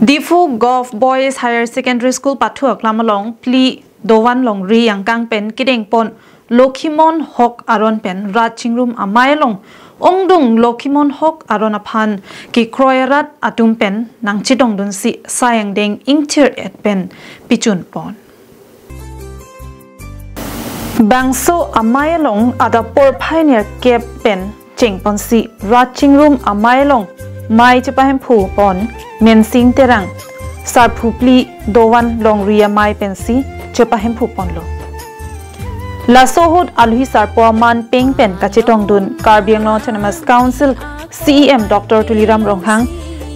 Difu Golf Boys Higher Secondary School Pathuak Lamalong Pli Dowan Long Ri Yang Kang Pen Kideng Pon Lokimon Hok Aron Pen Ratchingrum Amailong Ongdung Lokimon Hok Aron Apan Ki Kroyerat Atum Pen Nang Chidong Dun Si Sayang Deng Ingtir Et Pen Pichun Pon Bangso Amailong Ada Por Pioneer Kep Pen Cheng Pon Si Ratchingrum Amailong Mai Chapahem Phu Pon Men Sing Terang Sar Phupli Dowan Long Ria Mai Pensi Chapahem Phu Pon Lo La Sohut Alhi Sarpo Man Peng Pen Kachetong Dun Karbiang Autonomous Council CEM Dr. Tuliram Ronghang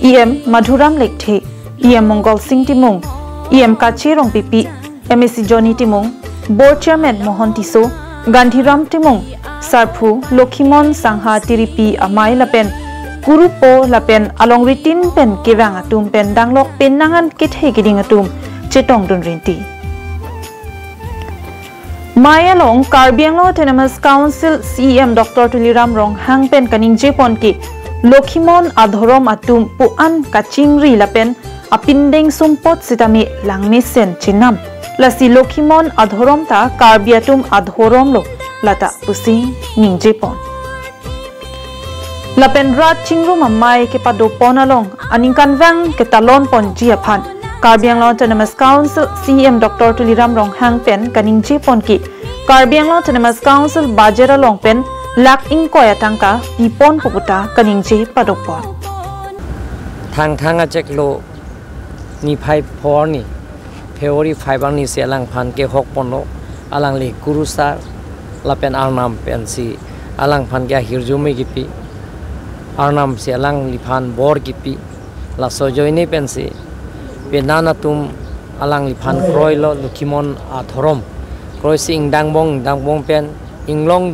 EM Madhuram Lekthe EM Mongol Singh Timung EM Kachirong Pipi MSc Johnny Timung Board Chairman Mohon Tiso Gandhiram Timung Sarphu Lokimon Sangha Tiripi Amai Lapen Gurupo Lapen Along Ritin Pen Kevang Atum Pen Danglok Pen Nangan Kithe Giding Atum Chetong Dun Rinti Maya Long Karbiang Autonomous Council CEM Dr. Tuliram Ronghang Pen Kaning Jepon Ki Lokimon Adhorom Atum Puan Kachingri Lapen Apindeng Sumpot Sitami Langmi Sen Chinam Lasi Lokimon Adhorom Ta Karbiatum Adhorom Lo Lata Pusing Ning Jepon Lapen Rat Chingrum Amai ke Padopon Along Aningkan Vang ke Talon Pon Jiapan Karbiang Autonomous Council CEM Dr. Tuliram Ronghang Pen Kaning Jepon Ki Karbiang Autonomous Council Bajera Long Pen Lak Ingkoya Tangka Ipon Puputa Kaning Je Padopon Tang Ajek Lo Ni Pai Porni Peori Faibang Ni Selang Pan Ke Hok Pono Alang Li Kurusar Lapen Arnam Pensi Alang Pan Ke Hirjumi Gipi Arnam Selang Lipan Bor Gipi La Sojoini Pensi Penana Tum Alang Lipan Kroilo Lukimon Athorom Kroi Sing Dangbong Pen Inglong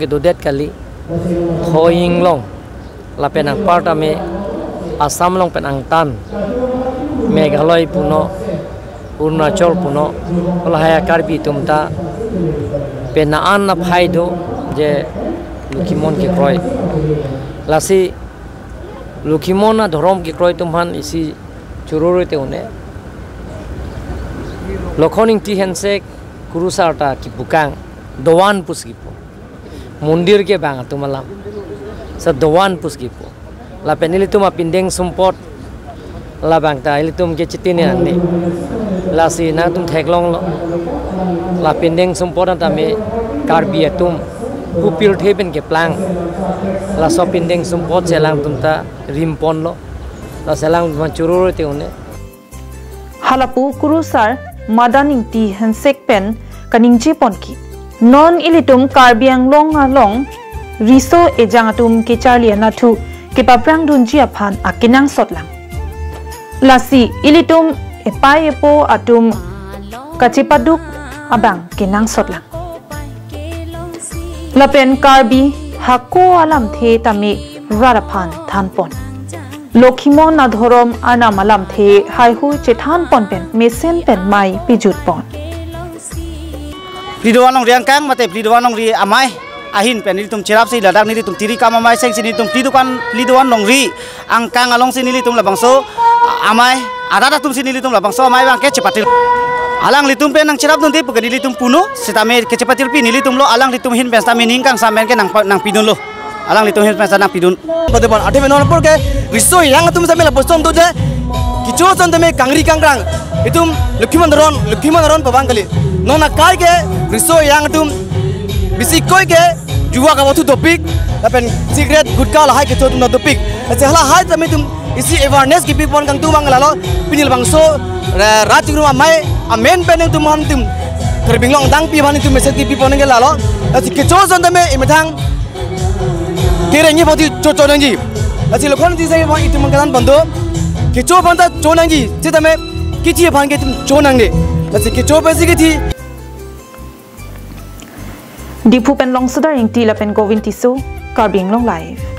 ke Dudet Kali Ho Inglong Lapen Ang Partame Asam Long Pen Ang Tan Meghaloi Puno Arunachal Puno Olahaya Karbi Tumta Penaan na Phaido Je Lukimon ke Kroi Lasi Lukimon na Dhorom ke Kroi Tumhan isi Chururu te une Lokhoning ti hensek Kurusarta ki Bukang Dowan Puskipo Mundir ke Bang Tumalam Sa Dowan Puskipo La Penilitum Apindeng Sumpot La Bangta Ilitum ke Chitini Andi La Si Natum Theklong La Pindeng Sumpot Tame Karbiatum Pupil Theben ke Plang La So Pindeng Sumpot Selang Tumta Rimpon Lo La Selang Manchururu te une Halapu Kurusar Madaning Ti Hensek Pen Kaning Jepon Ki Non Ilitum Karbiang Long Along Riso Ejangatum ke Charlie Natu ke Paprang Dun Jiapan Akinang Sotlang Lasi Ilitum Epai Epo Atum Kachipaduk Abang Kinang Sotlang Lapen Karbi Hako Alam The Tami Rarapan Thanpon Lokimon Adhorom Anam Alam The Haihu Chethan Pon Pen Mesen Pen Mai Pijut Pon Plidowan Long Riang Kang Mate Plidowan Long Ri Amai Ahin Pen Nilitum Cirap Si Ladak Nilitum Tiri Kamamai Seng Sinitum Plidowan Long Ri Angkang Along Sinilitum Labangso Amai Adata Tum Sinilitum Labangso Amai Bang Ke Cepatil Alang litum pen nang cirap nunti pagadi litum puno sitame kecepatil pi nilitum lo alang litum hin pesta miningkang samen ke nang pidun lo alang litum hin pesta nang pidun pada ban ade menon por ke riso yang atum samela postom tu je kicho tame kangri kangrang itum lukhiman ron pabang kali nona kai ke riso yang atum bisi koi ke juwa ka watu topik tapen cigarette gutka la hai ke chotum na topik sehla hai tame tum isi awareness ki pipon kang tu manglalo pinil bangso Ratchingrum Amai Amen Peneng Tumhan Tum Terbinglong Dang Pihan itu message ki pipon ke lalo asi kecoson tame imetang kerengi poti coconangi asi lokon ti sai itu mangkalan bando keco banda conangi cetame kici phan ke tum conangi asi keco pesi ke thi Dipu Pen Long Sudar Ing Ti Lapen Govin Tisu Karbiang Long Live